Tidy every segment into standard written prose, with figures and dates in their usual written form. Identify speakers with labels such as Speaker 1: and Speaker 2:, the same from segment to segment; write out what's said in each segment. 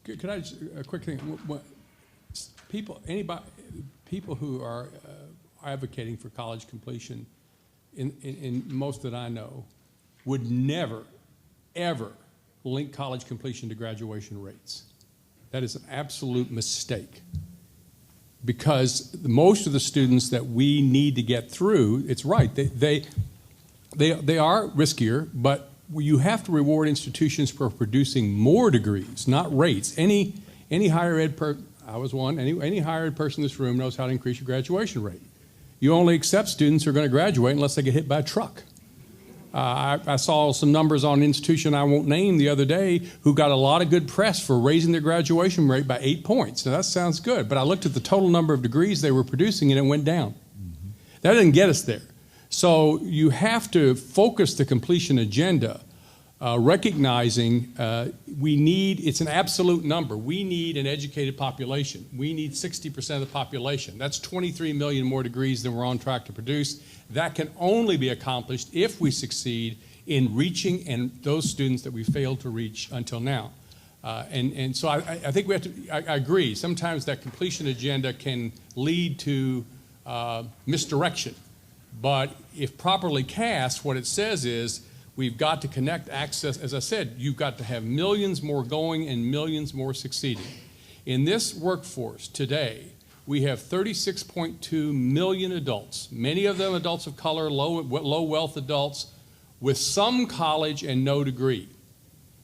Speaker 1: Could I just, a quick thing? People who are advocating for college completion, in most that I know, would never, ever link college completion to graduation rates. That is an absolute mistake. Because most of the students that we need to get through, it's right, they are riskier, but you have to reward institutions for producing more degrees, not rates. Any higher ed I was one, any higher ed person in this room knows how to increase your graduation rate. You only accept students who are going to graduate unless they get hit by a truck. I saw some numbers on an institution I won't name the other day who got a lot of good press for raising their graduation rate by 8 points. Now that sounds good, but I looked at the total number of degrees they were producing and it went down. Mm-hmm. That didn't get us there. So you have to focus the completion agenda, recognizing it's an absolute number. We need an educated population. We need 60% of the population. That's 23 million more degrees than we're on track to produce. That can only be accomplished if we succeed in reaching those students that we failed to reach until now. And so I think we have to, I agree, sometimes that completion agenda can lead to misdirection. But if properly cast, what it says is we've got to connect access. As I said, you've got to have millions more going and millions more succeeding. In this workforce today, we have 36.2 million adults, many of them adults of color, low wealth adults, with some college and no degree.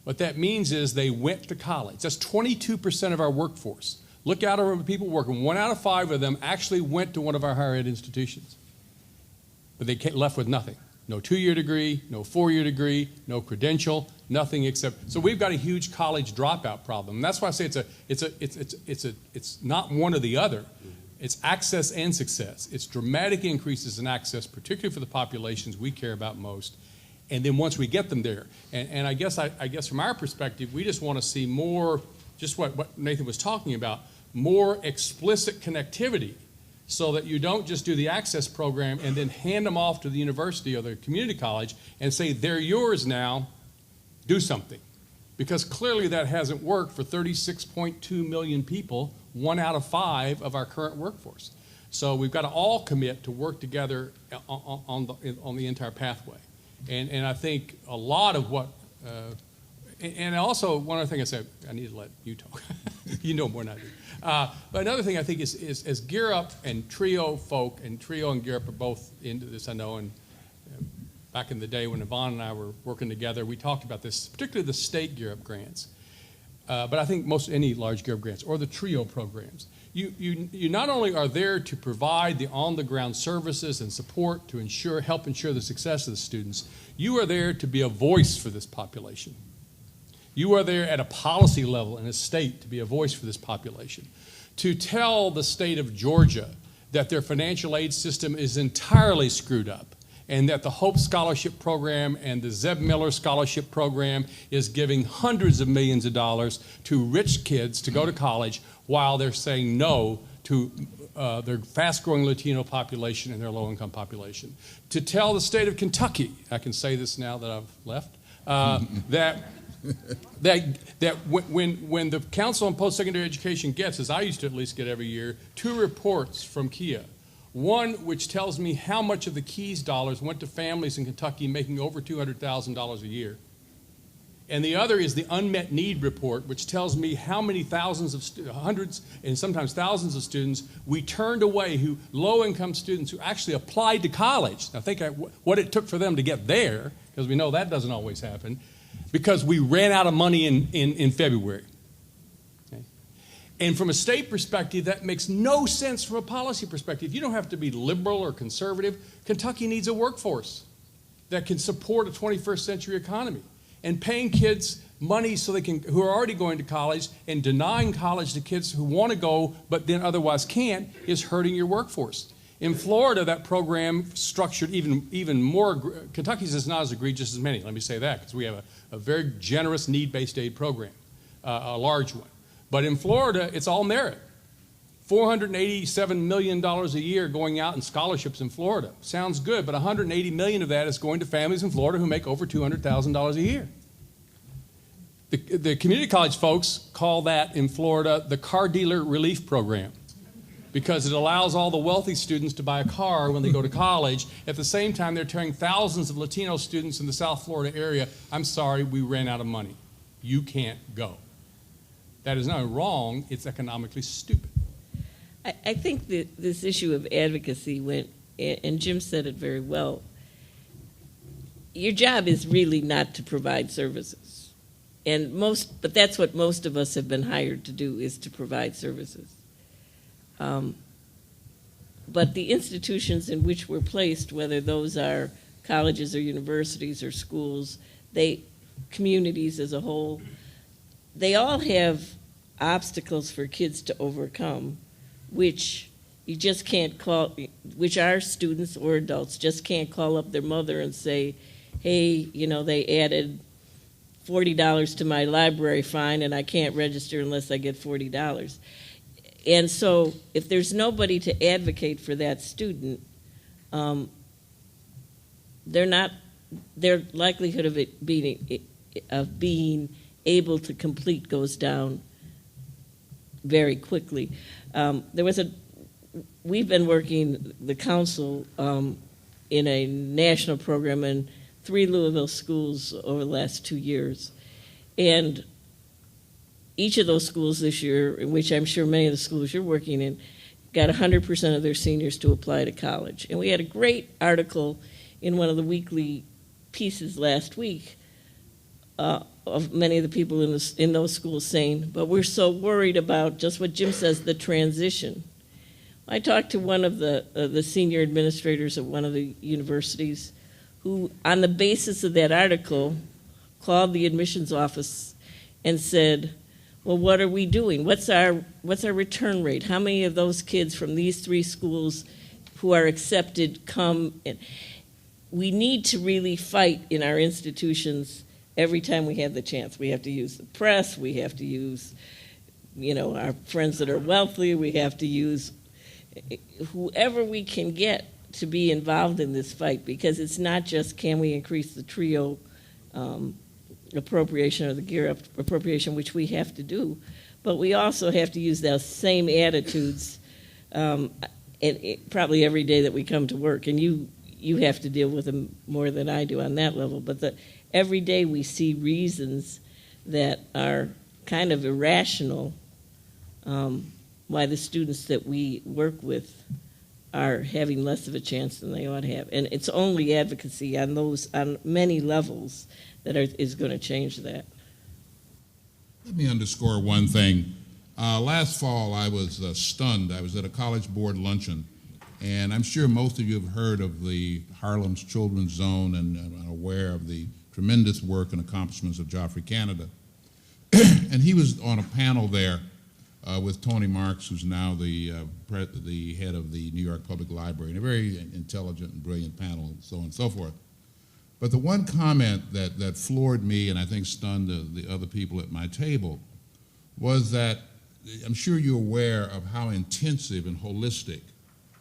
Speaker 1: What that means is they went to college. That's 22% of our workforce. Look out over the people working. 1 out of 5 of them actually went to one of our higher ed institutions. But they left with nothing. No 2-year degree, no 4-year degree, no credential, nothing except. So we've got a huge college dropout problem. And that's why I say it's not one or the other. It's access and success. It's dramatic increases in access, particularly for the populations we care about most. And then once we get them there, and I guess from our perspective, we just want to see more, just what Nathan was talking about, more explicit connectivity, so that you don't just do the access program and then hand them off to the university or the community college and say, they're yours now, do something. Because clearly that hasn't worked for 36.2 million people, 1 out of 5 of our current workforce. So we've got to all commit to work together on the entire pathway. And I think a lot of what, and also one other thing I said, I need to let you talk. You know more than I do. But another thing I think is as Gear Up and TRIO folk, and TRIO and Gear Up are both into this, I know, and back in the day when Yvonne and I were working together, we talked about this, particularly the state Gear Up grants. But I think any large Gear Up grants or the TRIO programs. You not only are there to provide the on-the-ground services and support to help ensure the success of the students, you are there to be a voice for this population. You are there at a policy level in a state to be a voice for this population. To tell the state of Georgia that their financial aid system is entirely screwed up and that the Hope Scholarship Program and the Zeb Miller Scholarship Program is giving hundreds of millions of dollars to rich kids to go to college while they're saying no to their fast-growing Latino population and their low-income population. To tell the state of Kentucky, I can say this now that I've left, that when the Council on Post-Secondary Education gets, as I used to at least get every year, 2 reports from KIA. One which tells me how much of the KEYS dollars went to families in Kentucky making over $200,000 a year. And the other is the unmet need report, which tells me how many hundreds and sometimes thousands of students we turned away, low-income students who actually applied to college. Now think what it took for them to get there, because we know that doesn't always happen, because we ran out of money in February. Okay? And from a state perspective, that makes no sense from a policy perspective. You don't have to be liberal or conservative. Kentucky needs a workforce that can support a 21st century economy. And paying kids money so who are already going to college and denying college to kids who want to go but then otherwise can't is hurting your workforce. In Florida, that program structured even more. Kentucky's is not as egregious as many, let me say that, because we have a very generous need-based aid program, a large one. But in Florida, it's all merit. $487 million a year going out in scholarships in Florida. Sounds good, but $180 million of that is going to families in Florida who make over $200,000 a year. The community college folks call that in Florida the car dealer relief program, because it allows all the wealthy students to buy a car when they go to college. At the same time, they're telling thousands of Latino students in the South Florida area, I'm sorry, we ran out of money. You can't go. That is not wrong, it's economically stupid.
Speaker 2: I think that this issue of advocacy went, and Jim said it very well, your job is really not to provide services. But that's what most of us have been hired to do, is to provide services. But the institutions in which we're placed, whether those are colleges or universities or schools, communities as a whole, they all have obstacles for kids to overcome, which you just can't which our students or adults just can't call up their mother and say, hey, they added $40 to my library fine and I can't register unless I get $40. And so if there's nobody to advocate for that student, their likelihood of it being able to complete goes down very quickly. We've been working, the council, in a national program in 3 Louisville schools over the last 2 years. And each of those schools this year, in which I'm sure many of the schools you're working in, got 100% of their seniors to apply to college. And we had a great article in one of the weekly pieces last week of many of the people in those schools saying, but we're so worried about just what Jim says, the transition. I talked to one of the senior administrators at one of the universities who, on the basis of that article, called the admissions office and said, well, what are we doing? What's our return rate? How many of those kids from these 3 schools who are accepted come in? We need to really fight in our institutions every time we have the chance. We have to use the press. We have to use, our friends that are wealthy. We have to use whoever we can get to be involved in this fight, because it's not just can we increase the TRIO appropriation or the GEAR Up appropriation, which we have to do, but we also have to use those same attitudes probably every day that we come to work. And you have to deal with them more than I do on that level. But every day we see reasons that are kind of irrational why the students that we work with are having less of a chance than they ought to have. And it's only advocacy on many levels that is going to change that.
Speaker 3: Let me underscore one thing. Last fall, I was stunned. I was at a college board luncheon, and I'm sure most of you have heard of the Harlem's Children's Zone and are aware of the tremendous work and accomplishments of Geoffrey Canada. And he was on a panel there with Tony Marks, who's now the head of the New York Public Library, and a very intelligent and brilliant panel, and so on and so forth. But the one comment that floored me, and I think stunned the other people at my table, was that I'm sure you're aware of how intensive and holistic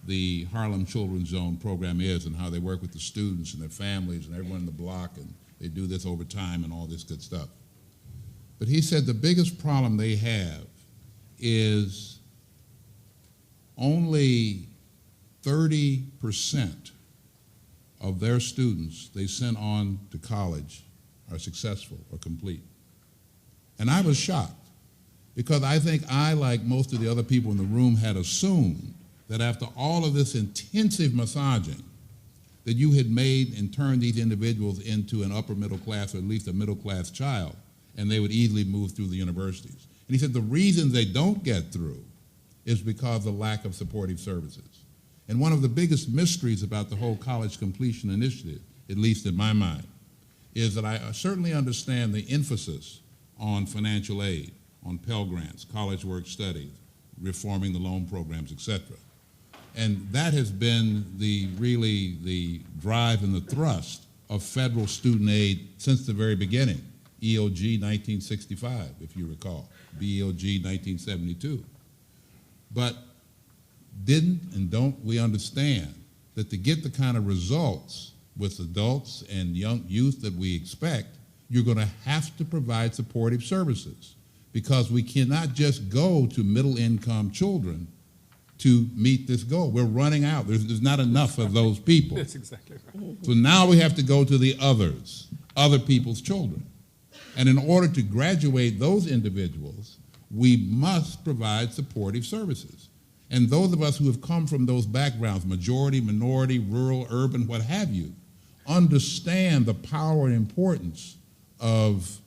Speaker 3: the Harlem Children's Zone program is, and how they work with the students and their families and everyone in the block, and they do this over time and all this good stuff. But he said the biggest problem they have is only 30% of their students they sent on to college are successful or complete. And I was shocked, because I think I, like most of the other people in the room, had assumed that after all of this intensive massaging, that you had made and turned these individuals into an upper middle class, or at least a middle class child, and they would easily move through the universities. And he said the reason they don't get through is because of the lack of supportive services. And one of the biggest mysteries about the whole college completion initiative, at least in my mind, is that I certainly understand the emphasis on financial aid, on Pell Grants, college work study, reforming the loan programs, etc. And that has been really the drive and the thrust of federal student aid since the very beginning. EOG 1965, if you recall, BEOG 1972. But didn't and don't we understand that to get the kind of results with adults and young youth that we expect, you're going to have to provide supportive services, because we cannot just go to middle-income children to meet this goal. We're running out. There's not enough of those people.
Speaker 1: That's exactly right.
Speaker 3: So now we have to go to the others, other people's children. And in order to graduate those individuals, we must provide supportive services. And those of us who have come from those backgrounds, majority, minority, rural, urban, what have you, understand the power and importance of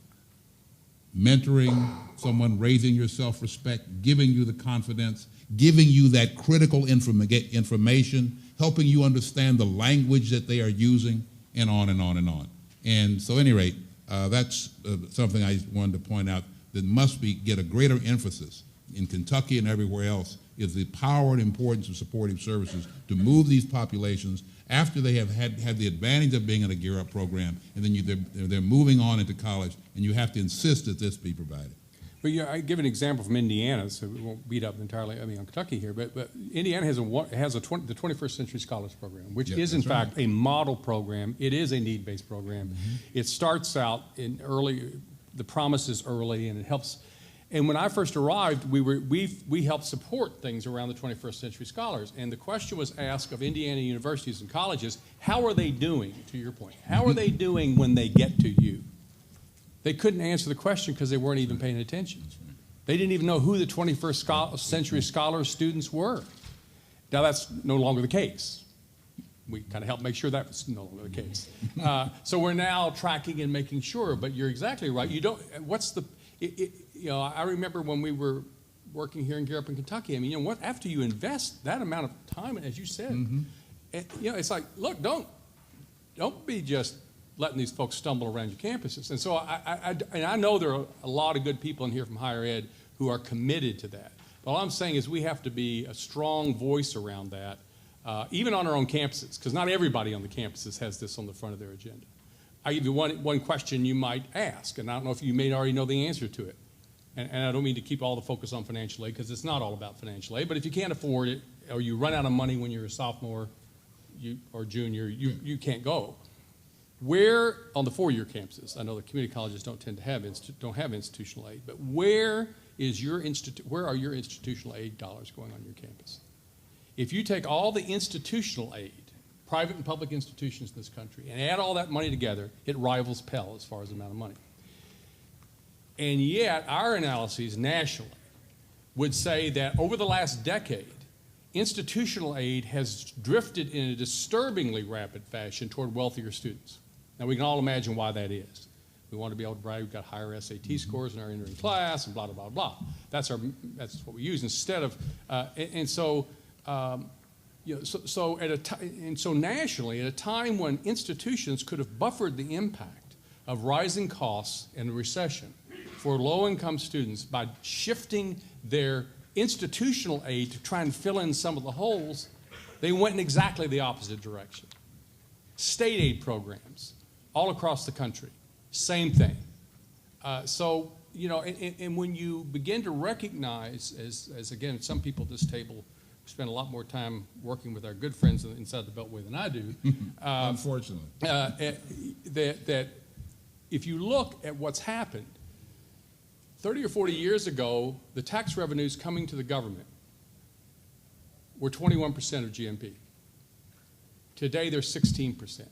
Speaker 3: mentoring someone, raising your self-respect, giving you the confidence, giving you that critical information, helping you understand the language that they are using, and on and on and on. And so, at any rate, that's something I wanted to point out that must get a greater emphasis in Kentucky and everywhere else, is the power and importance of supportive services to move these populations after they have had the advantage of being in a Gear Up program, and then they're moving on into college, and you have to insist that this be provided.
Speaker 1: But yeah, I give an example from Indiana, so we won't beat up entirely, on Kentucky here, but Indiana has the 21st Century Scholars Program, which is in fact a model program. It is a need-based program. Mm-hmm. It starts out in the promise is early, and it helps. And when I first arrived, we helped support things around the 21st Century Scholars. And the question was asked of Indiana universities and colleges, how are they doing, to your point? How are they doing when they get to you? They couldn't answer the question because they weren't even paying attention. They didn't even know who the 21st Century Scholars students were. Now, that's no longer the case. We kind of helped make sure that was no longer the case. So we're now tracking and making sure, but you're exactly right. You don't, I remember when we were working here in Gear Up in Kentucky, what, after you invest that amount of time, as you said, it's like, look, don't be just letting these folks stumble around your campuses. And so I know there are a lot of good people in here from higher ed who are committed to that. But all I'm saying is we have to be a strong voice around that, even on our own campuses, because not everybody on the campuses has this on the front of their agenda. I give you one question you might ask, and I don't know if you may already know the answer to it. And I don't mean to keep all the focus on financial aid, because it's not all about financial aid, but if you can't afford it, or you run out of money when you're a sophomore or junior, you can't go. Where, on the four-year campuses, I know the community colleges don't tend to have institutional aid, but where are your institutional aid dollars going on your campus? If you take all the institutional aid, private and public institutions in this country, and add all that money together, it rivals Pell as far as the amount of money. And yet, our analyses nationally would say that over the last decade, institutional aid has drifted in a disturbingly rapid fashion toward wealthier students. Now, we can all imagine why that is. We want to be able to brag we've got higher SAT scores in our entering class, and blah, blah, blah, blah. That's what we use instead of, so nationally, at a time when institutions could have buffered the impact of rising costs and recession for low-income students by shifting their institutional aid to try and fill in some of the holes, they went in exactly the opposite direction. State aid programs all across the country, same thing. And when you begin to recognize, as again, some people at this table spend a lot more time working with our good friends inside the Beltway than I do.
Speaker 3: Unfortunately.
Speaker 1: That if you look at what's happened, 30 or 40 years ago, the tax revenues coming to the government were 21% of GNP. Today, they're 16%.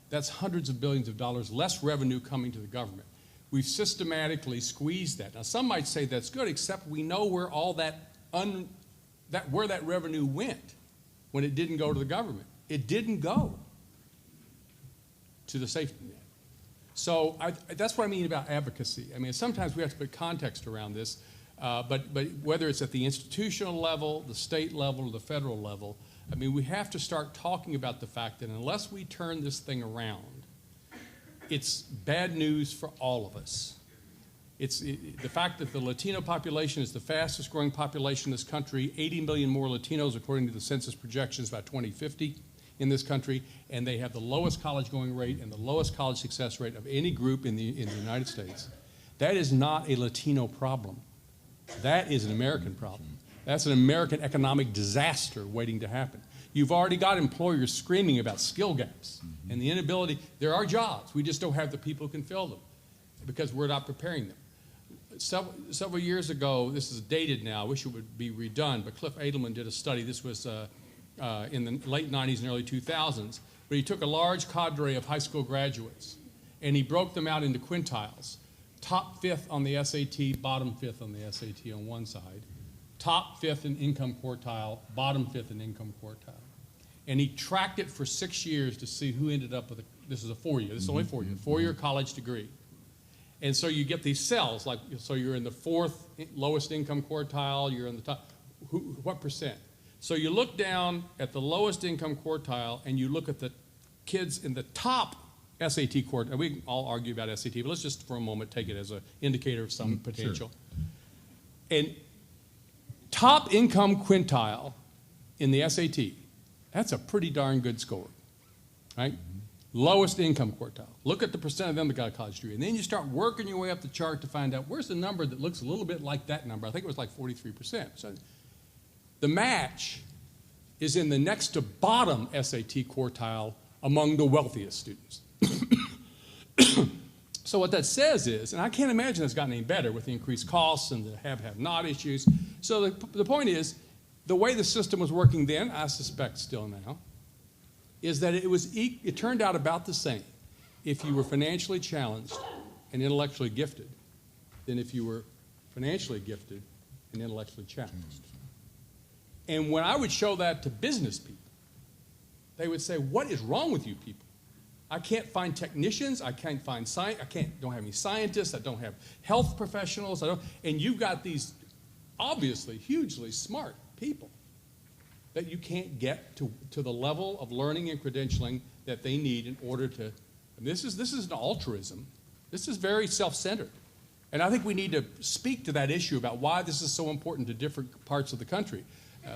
Speaker 1: That's hundreds of billions of dollars less revenue coming to the government. We've systematically squeezed that. Now, some might say that's good, except we know where all where that revenue went when it didn't go to the government. It didn't go to the safety net. So that's what I mean about advocacy. Sometimes we have to put context around this, but whether it's at the institutional level, the state level, or the federal level, we have to start talking about the fact that unless we turn this thing around, it's bad news for all of us. The fact that the Latino population is the fastest growing population in this country, 80 million more Latinos according to the census projections by 2050 in this country, and they have the lowest college going rate and the lowest college success rate of any group in the United States. That is not a Latino problem. That is an American problem. That's an American economic disaster waiting to happen. You've already got employers screaming about skill gaps and the inability. There are jobs. We just don't have the people who can fill them. because we're not preparing them. Several years ago, this is dated now, I wish it would be redone, but Cliff Edelman did a study. This was in the late 90s and early 2000s, but he took a large cadre of high school graduates and he broke them out into quintiles. Top fifth on the SAT, bottom fifth on the SAT on one side. Top fifth in income quartile, bottom fifth in income quartile. And he tracked it for 6 years to see who ended up with this is a 4-year, this is only 4-year, 4-year college degree. And so you get these cells, like, so you're in the fourth lowest income quartile, you're in the top, what percent? So you look down at the lowest income quartile and you look at the kids in the top SAT quartile. We can all argue about SAT, but let's just for a moment take it as an indicator of some potential. Sure. And top income quintile in the SAT, that's a pretty darn good score, right? Lowest income quartile. Look at the percent of them that got a college degree. And then you start working your way up the chart to find out where's the number that looks a little bit like that number. I think it was like 43%. So the match is in the next to bottom SAT quartile among the wealthiest students. So what that says is, and I can't imagine it's gotten any better with the increased costs and the have-not issues. So the point is, the way the system was working then, I suspect still now, is that it turned out about the same if you were financially challenged and intellectually gifted than if you were financially gifted and intellectually challenged. And when I would show that to business people, they would say, what is wrong with you people? I can't find technicians, I can't find don't have any scientists, I don't have health professionals, and you've got these obviously hugely smart people that you can't get to the level of learning and credentialing that they need in order to, and this is an altruism. This is very self-centered. And I think we need to speak to that issue about why this is so important to different parts of the country.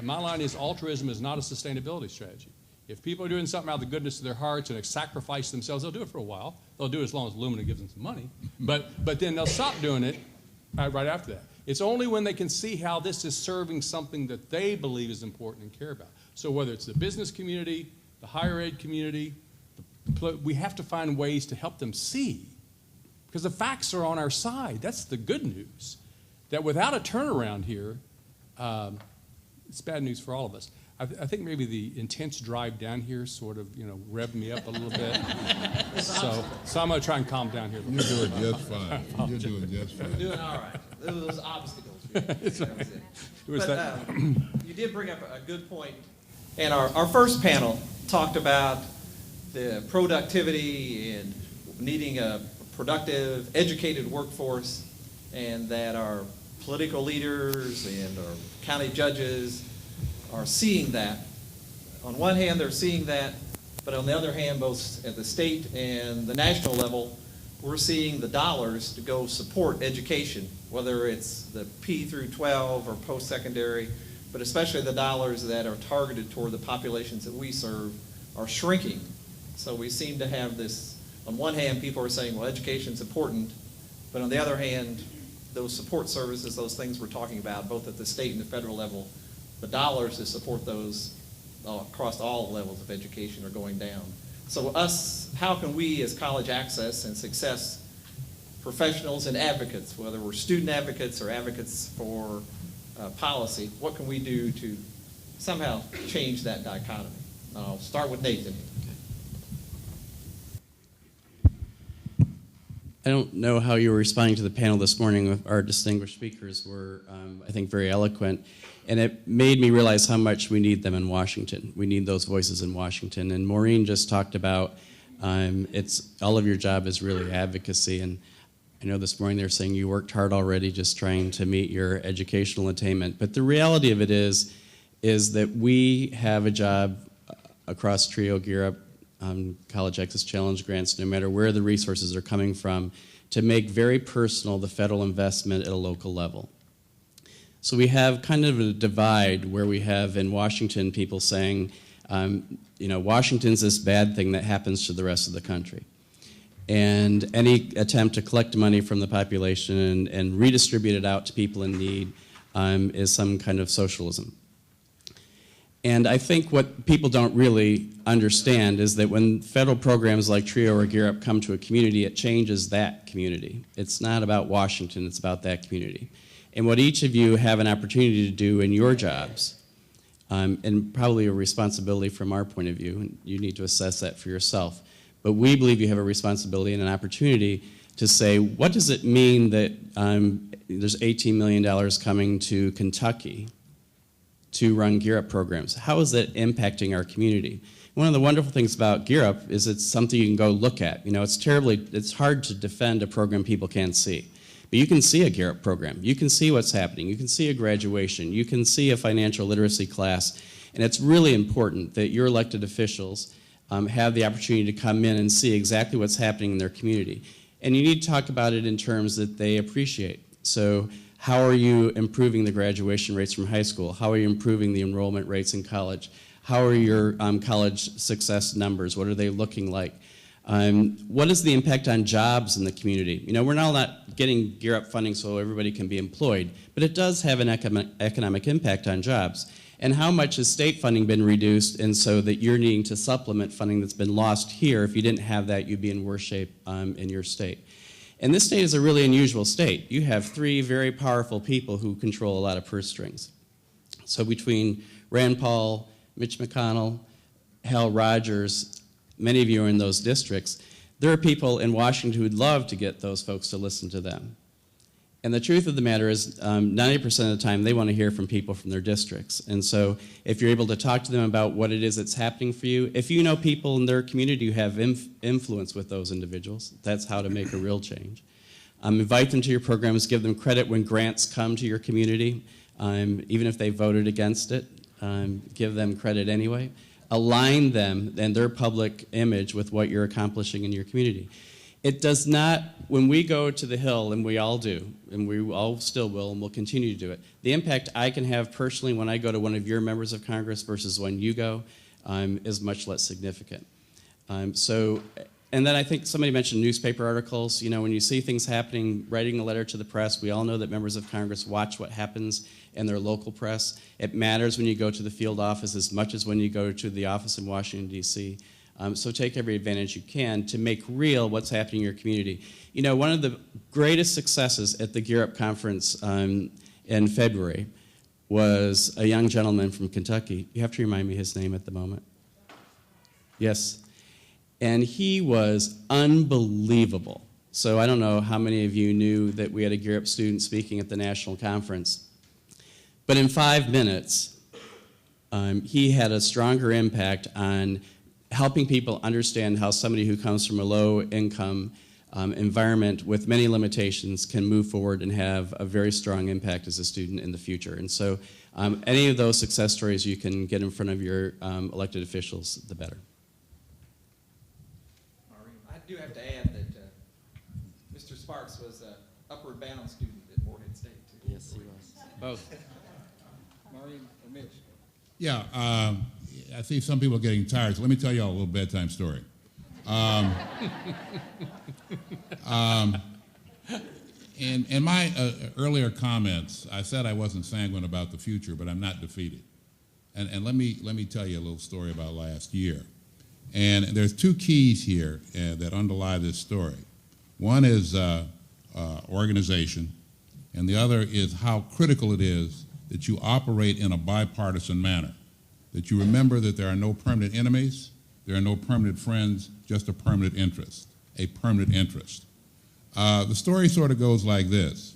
Speaker 1: My line is altruism is not a sustainability strategy. If people are doing something out of the goodness of their hearts and sacrifice themselves, they'll do it for a while. They'll do it as long as Lumina gives them some money. But then they'll stop doing it right after that. It's only when they can see how this is serving something that they believe is important and care about. So whether it's the business community, the higher ed community, we have to find ways to help them see. Because the facts are on our side. That's the good news. That without a turnaround here, it's bad news for all of us. I think maybe the intense drive down here sort of, revved me up a little bit. so I'm going to try and calm down here.
Speaker 3: You're doing just fine. You're doing just fine.
Speaker 4: You're doing all right. Those obstacles. You did bring up a good point. And our first panel talked about the productivity and needing a productive, educated workforce, and that our political leaders and our county judges are seeing that. On one hand, they're seeing that, but on the other hand, both at the state and the national level, we're seeing the dollars to go support education, whether it's the P through 12 or post-secondary, but especially the dollars that are targeted toward the populations that we serve are shrinking. So we seem to have this, on one hand, people are saying, well, education's important, but on the other hand, those support services, those things we're talking about, both at the state and the federal level, the dollars to support those across all levels of education are going down. So how can we as college access and success professionals and advocates, whether we're student advocates or advocates for policy, what can we do to somehow change that dichotomy? I'll start with Nathan.
Speaker 5: I don't know how you were responding to the panel this morning. Our distinguished speakers were, I think, very eloquent. And it made me realize how much we need them in Washington. We need those voices in Washington. And Maureen just talked about all of your job is really advocacy. And I know this morning they were saying you worked hard already just trying to meet your educational attainment. But the reality of it is that we have a job across TRIO, Gear Up, College Access Challenge grants, no matter where the resources are coming from, to make very personal the federal investment at a local level. So we have kind of a divide where we have in Washington people saying, Washington's this bad thing that happens to the rest of the country. And any attempt to collect money from the population and redistribute it out to people in need is some kind of socialism. And I think what people don't really understand is that when federal programs like TRIO or Gear Up come to a community, it changes that community. It's not about Washington, it's about that community. And what each of you have an opportunity to do in your jobs, and probably a responsibility from our point of view, and you need to assess that for yourself. But we believe you have a responsibility and an opportunity to say, what does it mean that there's $18 million coming to Kentucky to run Gear Up programs? How is that impacting our community? One of the wonderful things about Gear Up is it's something you can go look at. You know, it's hard to defend a program people can't see. But you can see a Gear Up program. You can see what's happening. You can see a graduation. You can see a financial literacy class. And it's really important that your elected officials have the opportunity to come in and see exactly what's happening in their community. And you need to talk about it in terms that they appreciate. So how are you improving the graduation rates from high school? How are you improving the enrollment rates in college? How are your college success numbers? What are they looking like? What is the impact on jobs in the community? You know, we're now not getting Gear Up funding so everybody can be employed, but it does have an economic impact on jobs. And how much has state funding been reduced, and so that you're needing to supplement funding that's been lost here? If you didn't have that, you'd be in worse shape in your state. And this state is a really unusual state. You have three very powerful people who control a lot of purse strings. So between Rand Paul, Mitch McConnell, Hal Rogers, many of you are in those districts, there are people in Washington who would love to get those folks to listen to them. And the truth of the matter is 90% of the time they want to hear from people from their districts. And so if you're able to talk to them about what it is that's happening for you, if you know people in their community who have influence with those individuals, that's how to make a real change. Invite them to your programs, give them credit when grants come to your community, even if they voted against it, give them credit anyway. Align them and their public image with what you're accomplishing in your community. It does not, when we go to the Hill, and we all do, and we all still will, and we'll continue to do it, the impact I can have personally when I go to one of your members of Congress versus when you go is much less significant. And then I think somebody mentioned newspaper articles. You know, when you see things happening, writing a letter to the press, we all know that members of Congress watch what happens in their local press. It matters when you go to the field office as much as when you go to the office in Washington, D.C. So take every advantage you can to make real what's happening in your community. You know, one of the greatest successes at the Gear Up conference in February was a young gentleman from Kentucky. You have to remind me his name at the moment. Yes. And he was unbelievable. So I don't know how many of you knew that we had a Gear Up student speaking at the national conference. But in 5 minutes, he had a stronger impact on helping people understand how somebody who comes from a low-income environment with many limitations can move forward and have a very strong impact as a student in the future. And so any of those success stories you can get in front of your elected officials, the better.
Speaker 4: I do have to add that Mr. Sparks was an upward bound student at Morehead State, too.
Speaker 5: Yes, he was. Both.
Speaker 4: Maureen or Mitch?
Speaker 3: Yeah, I see some people getting tired, so let me tell you all a little bedtime story. In my earlier comments, I said I wasn't sanguine about the future, but I'm not defeated. And let me tell you a little story about last year. And there's two keys here that underlie this story. One is organization, and the other is how critical it is that you operate in a bipartisan manner, that you remember that there are no permanent enemies, there are no permanent friends, just a permanent interest, a permanent interest. The story sort of goes like this.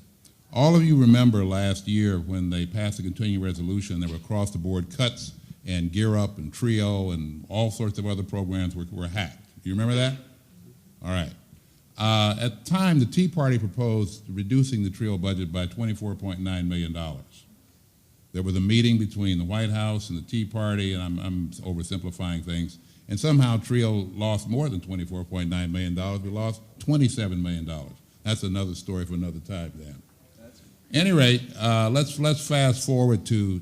Speaker 3: All of you remember last year when they passed a continuing resolution, there were across-the-board cuts, and Gear Up and TRIO and all sorts of other programs were hacked. Do you remember that? All right. At the time, the Tea Party proposed reducing the TRIO budget by $24.9 million. There was a meeting between the White House and the Tea Party, and I'm oversimplifying things, and somehow TRIO lost more than $24.9 million. We lost $27 million. That's another story for another time, Dan. At any rate, let's fast forward to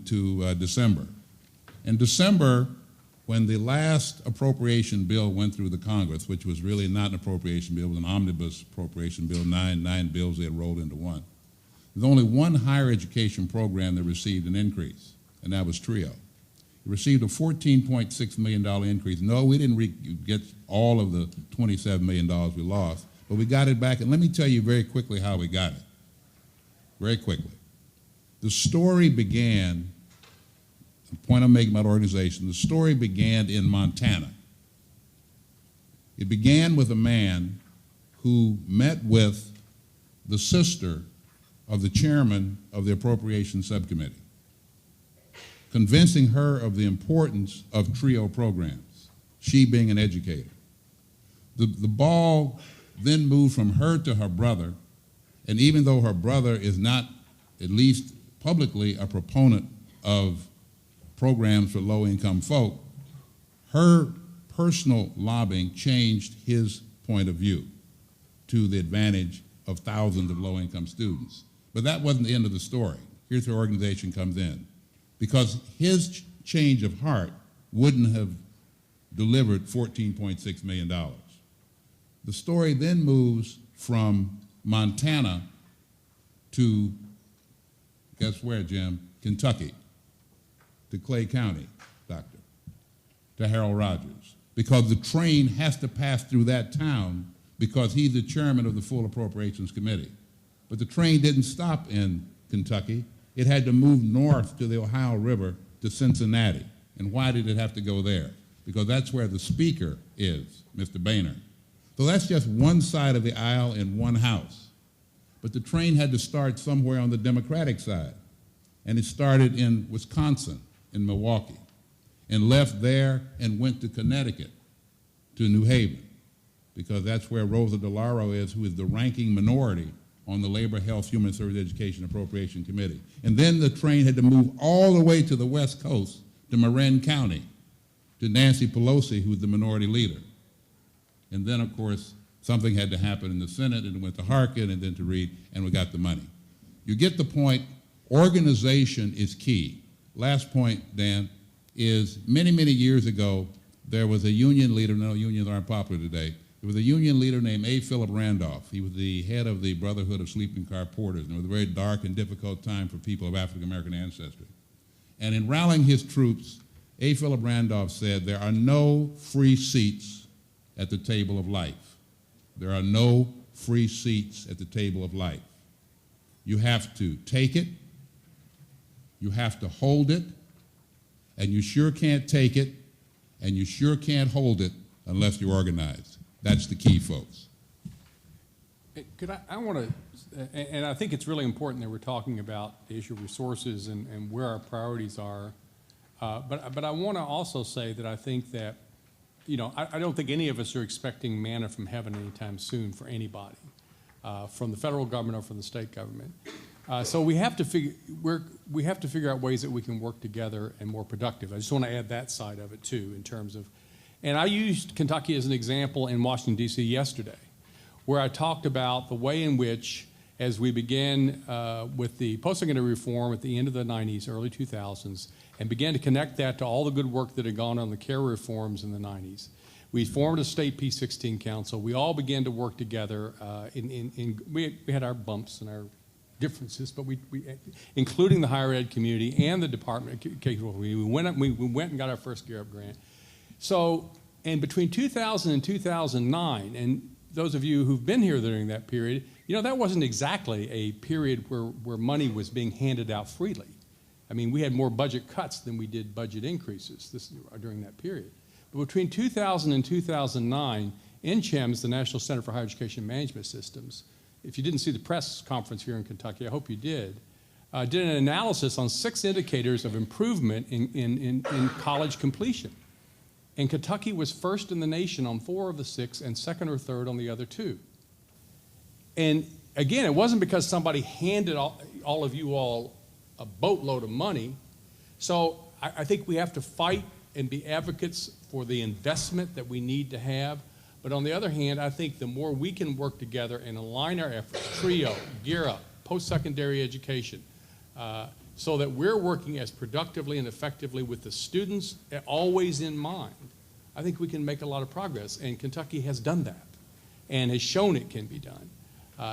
Speaker 3: December. In December, when the last appropriation bill went through the Congress, which was really not an appropriation bill, it was an omnibus appropriation bill, nine bills they had rolled into one. There's only one higher education program that received an increase, and that was TRIO. It received a $14.6 million increase. No, we didn't get all of the $27 million we lost, but we got it back. And let me tell you very quickly how we got it. Very quickly. The story began, the point I'm making about organization, the story began in Montana. It began with a man who met with the sister of the chairman of the Appropriations Subcommittee, convincing her of the importance of TRIO programs, she being an educator. The ball then moved from her to her brother, and even though her brother is not, at least publicly, a proponent of programs for low-income folk, her personal lobbying changed his point of view to the advantage of thousands of low-income students. But that wasn't the end of the story. Here's where organization comes in. Because his change of heart wouldn't have delivered $14.6 million. The story then moves from Montana to, guess where, Jim? Kentucky, to Clay County, Doctor, to Harold Rogers. Because the train has to pass through that town because he's the chairman of the Full Appropriations Committee. But the train didn't stop in Kentucky. It had to move north to the Ohio River to Cincinnati. And why did it have to go there? Because that's where the speaker is, Mr. Boehner. So that's just one side of the aisle in one house. But the train had to start somewhere on the Democratic side. And it started in Wisconsin, in Milwaukee, and left there and went to Connecticut, to New Haven, because that's where Rosa DeLauro is, who is the ranking minority on the Labor, Health, Human Service, Education Appropriation Committee. And then the train had to move all the way to the West Coast, to Marin County, to Nancy Pelosi, who was the minority leader. And then, of course, something had to happen in the Senate, and it went to Harkin, and then to Reed, and we got the money. You get the point. Organization is key. Last point, Dan, is many, many years ago, there was a union leader. No, unions aren't popular today. There was a union leader named A. Philip Randolph. He was the head of the Brotherhood of Sleeping Car Porters, and it was a very dark and difficult time for people of African-American ancestry. And in rallying his troops, A. Philip Randolph said, there are no free seats at the table of life. There are no free seats at the table of life. You have to take it, you have to hold it, and you sure can't take it, and you sure can't hold it unless you're organized. That's the key, folks.
Speaker 1: I want to, and I think it's really important that we're talking about the issue of resources and where our priorities are. But I want to also say that I think that, you know, I don't think any of us are expecting manna from heaven anytime soon for anybody, from the federal government or from the state government. So we have to figure out ways that we can work together and more productive. I just want to add that side of it too, in terms of, and I used Kentucky as an example in Washington, D.C. yesterday, where I talked about the way in which, as we began with the post-secondary reform at the end of the 90s, early 2000s, and began to connect that to all the good work that had gone on the care reforms in the 90s. We formed a state P16 council. We all began to work together. We had our bumps and our differences, but we including the higher ed community and the Department of K-12. We went and got our first Gear Up grant. So, and between 2000 and 2009, and those of you who've been here during that period, you know, that wasn't exactly a period where money was being handed out freely. I mean, we had more budget cuts than we did budget increases during that period. But between 2000 and 2009, NCHEMS, the National Center for Higher Education Management Systems, if you didn't see the press conference here in Kentucky, I hope you did an analysis on 6 indicators of improvement in college completion. And Kentucky was first in the nation on 4 of the 6 and second or third on the other 2. And again, it wasn't because somebody handed all of you all a boatload of money. So I think we have to fight and be advocates for the investment that we need to have. But on the other hand, I think the more we can work together and align our efforts, TRIO, Gear Up, post-secondary education, so that we're working as productively and effectively with the students always in mind, I think we can make a lot of progress. And Kentucky has done that and has shown it can be done.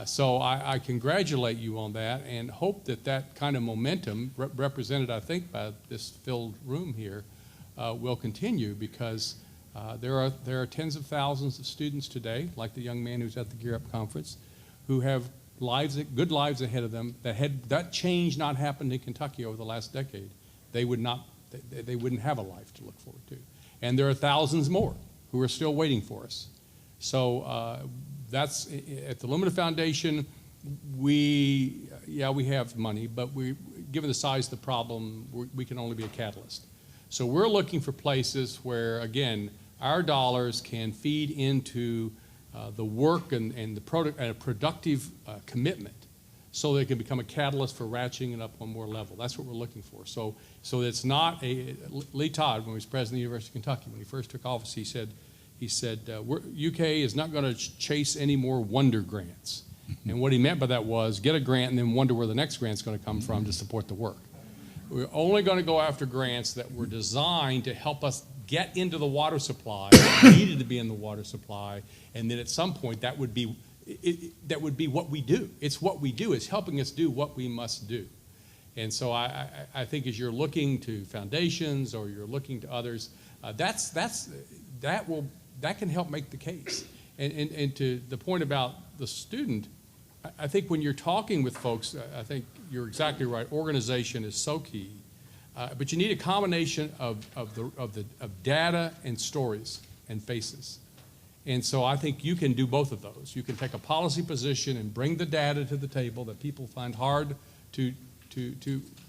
Speaker 1: So I congratulate you on that and hope that that kind of momentum, represented, I think, by this filled room here, will continue, because there are tens of thousands of students today, like the young man who's at the Gear Up conference, who have good lives ahead of them. That had that change not happened in Kentucky over the last decade, they wouldn't have a life to look forward to. And there are thousands more who are still waiting for us. So that's at the Lumina Foundation. We have money, but given the size of the problem, we can only be a catalyst. So we're looking for places where, again, our dollars can feed into the work and a productive commitment, so they can become a catalyst for ratcheting it up one more level. That's what we're looking for. So it's not Lee Todd, when he was president of the University of Kentucky, when he first took office, he said, UK is not going to chase any more wonder grants. And what he meant by that was get a grant and then wonder where the next grant's going to come from to support the work. We're only going to go after grants that were designed to help us get into the water supply, needed to be in the water supply, and then at some point that would be what we do. It's what we do. It's helping us do what we must do. And so I think as you're looking to foundations or you're looking to others, that can help make the case. And to the point about the student, I think when you're talking with folks, I think you're exactly right. Organization is so key, but you need a combination of data and stories and faces. And so I think you can do both of those. You can take a policy position and bring the data to the table that people find hard to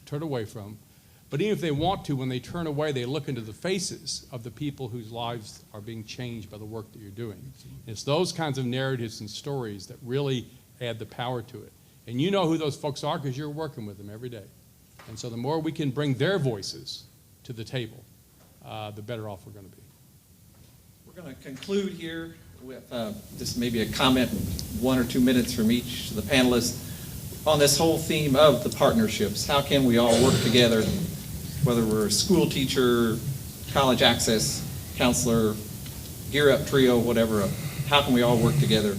Speaker 1: turn away from. But even if they want to, when they turn away, they look into the faces of the people whose lives are being changed by the work that you're doing. It's those kinds of narratives and stories that really add the power to it. And you know who those folks are because you're working with them every day. And so the more we can bring their voices to the table, the better off we're going to be.
Speaker 4: We're going to conclude here with just maybe a comment, 1 or 2 minutes from each of the panelists on this whole theme of the partnerships. How can we all work together, whether we're a school teacher, college access counselor, Gear Up trio, whatever, how can we all work together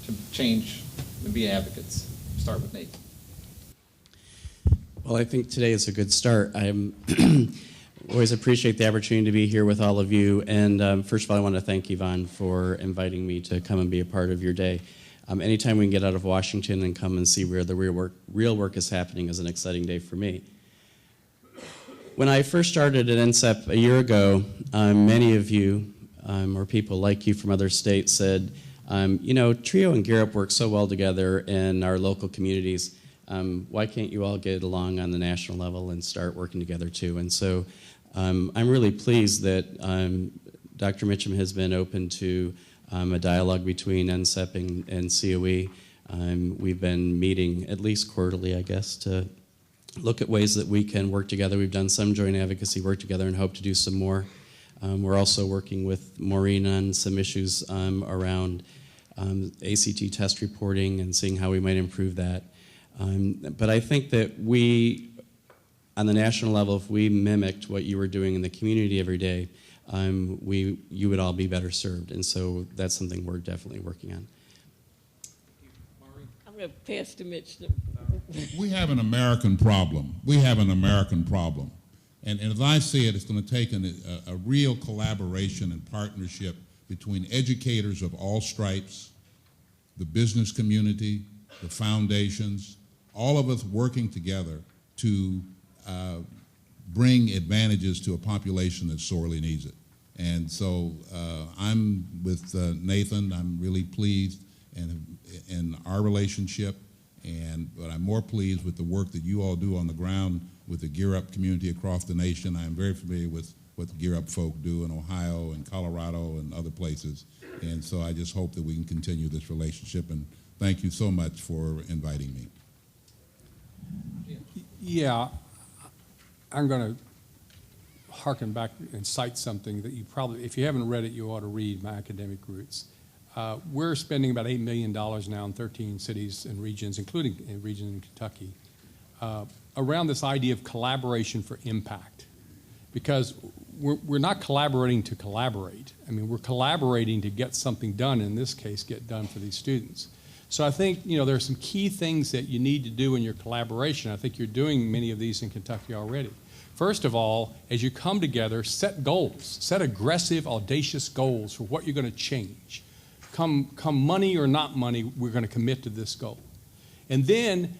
Speaker 4: to change and be advocates? Start with Nate.
Speaker 5: Well, I think today is a good start. I always appreciate the opportunity to be here with all of you. And first of all, I want to thank Yvonne for inviting me to come and be a part of your day. Anytime we can get out of Washington and come and see where the real work is happening is an exciting day for me. When I first started at NCEP a year ago, many of you, or people like you from other states, said, you know, TRIO and Gear Up work so well together in our local communities. Why can't you all get along on the national level and start working together too? And so I'm really pleased that Dr. Mitchum has been open to a dialogue between NCEP and COE. We've been meeting at least quarterly, I guess, to look at ways that we can work together. We've done some joint advocacy work together and hope to do some more. We're also working with Maureen on some issues around ACT test reporting and seeing how we might improve that. But I think that we, on the national level, if we mimicked what you were doing in the community every day, you would all be better served. And so that's something we're definitely working on.
Speaker 2: I'm going to pass to Mitch.
Speaker 3: We have an American problem. We have an American problem. And as I see it, it's going to take a real collaboration and partnership between educators of all stripes, the business community, the foundations, all of us working together to bring advantages to a population that sorely needs it. And so I'm with Nathan. I'm really pleased in our relationship, but I'm more pleased with the work that you all do on the ground with the Gear Up community across the nation. I'm very familiar with what the Gear Up folk do in Ohio and Colorado and other places. And so I just hope that we can continue this relationship. And thank you so much for inviting me.
Speaker 1: Yeah, I'm going to harken back and cite something that you probably, if you haven't read it, you ought to read, My Academic Roots. We're spending about $8 million now in 13 cities and regions, including a region in Kentucky, around this idea of collaboration for impact. Because we're not collaborating to collaborate. I mean, we're collaborating to get something done, in this case, get done for these students. So I think, you know, there are some key things that you need to do in your collaboration. I think you're doing many of these in Kentucky already. First of all, as you come together, set goals. Set aggressive, audacious goals for what you're going to change. Come money or not money, we're going to commit to this goal. And then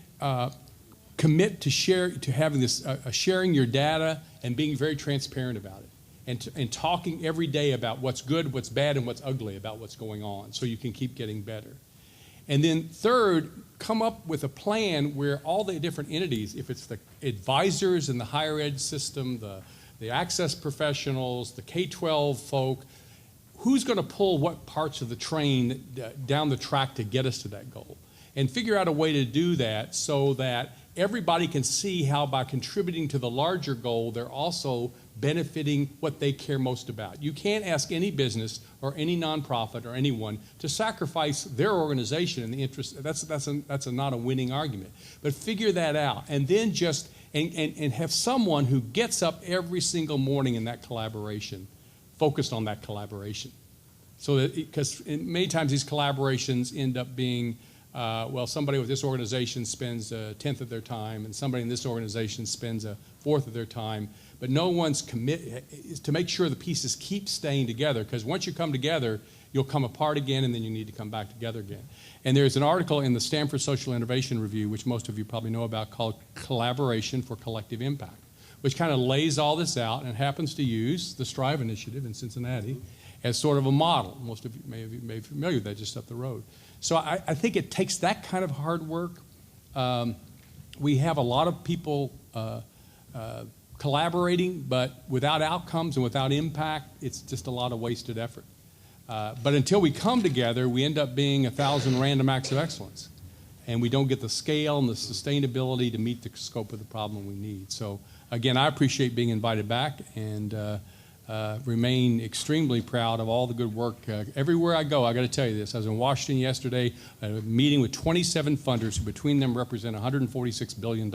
Speaker 1: commit to having this, sharing your data and being very transparent about it. And talking every day about what's good, what's bad, and what's ugly about what's going on so you can keep getting better. And then third, come up with a plan where all the different entities, if it's the advisors in the higher ed system, the access professionals, the K-12 folk, who's going to pull what parts of the train down the track to get us to that goal? And figure out a way to do that so that everybody can see how by contributing to the larger goal, they're also benefiting what they care most about. You can't ask any business or any nonprofit or anyone to sacrifice their organization in the interest. That's not a winning argument. But figure that out, and then just and have someone who gets up every single morning in that collaboration, focused on that collaboration. So that because many times these collaborations end up being somebody with this organization spends a tenth of their time, and somebody in this organization spends a fourth of their time. But no one's is to make sure the pieces keep staying together, because once you come together, you'll come apart again, and then you need to come back together again. And there's an article in the Stanford Social Innovation Review, which most of you probably know about, called Collaboration for Collective Impact, which kind of lays all this out and happens to use the Strive Initiative in Cincinnati as sort of a model. Most of you may be familiar with that just up the road. So I think it takes that kind of hard work. We have a lot of people collaborating, but without outcomes and without impact, it's just a lot of wasted effort. But until we come together, we end up being 1,000 random acts of excellence. And we don't get the scale and the sustainability to meet the scope of the problem we need. So again, I appreciate being invited back, and remain extremely proud of all the good work. Everywhere I go, I got to tell you this. I was in Washington yesterday, at a meeting with 27 funders who between them represent $146 billion.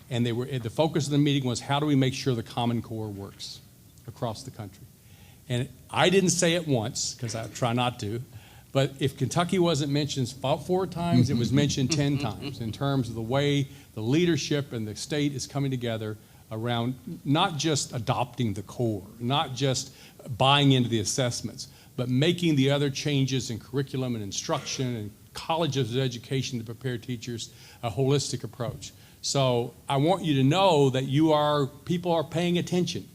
Speaker 1: And the focus of the meeting was, how do we make sure the Common Core works across the country? And I didn't say it once, because I try not to, but if Kentucky wasn't mentioned 4 times, it was mentioned 10 times in terms of the way the leadership and the state is coming together around not just adopting the core, not just buying into the assessments, but making the other changes in curriculum and instruction and colleges of education to prepare teachers, a holistic approach. So I want you to know that people are paying attention,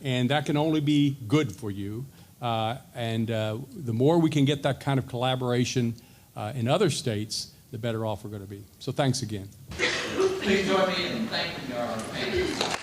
Speaker 1: and that can only be good for you. The more we can get that kind of collaboration in other states, the better off we're going to be. So thanks again.
Speaker 6: Please join me in thanking our panelists.